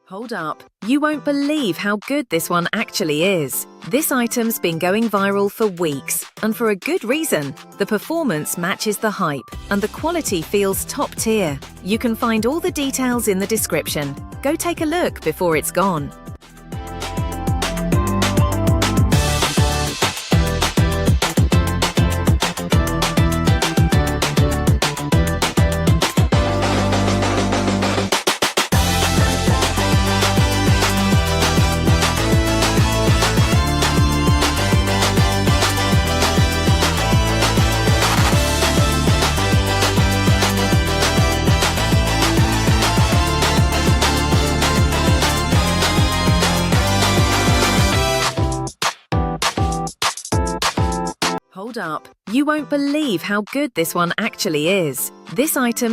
Hold up, you won't believe how good this one actually is. This item's been going viral for weeks, and for a good reason. The performance matches the hype, and the quality feels top tier. You can find all the details in the description. Go take a look before it's gone. Hold up, you won't believe how good this one actually is. This item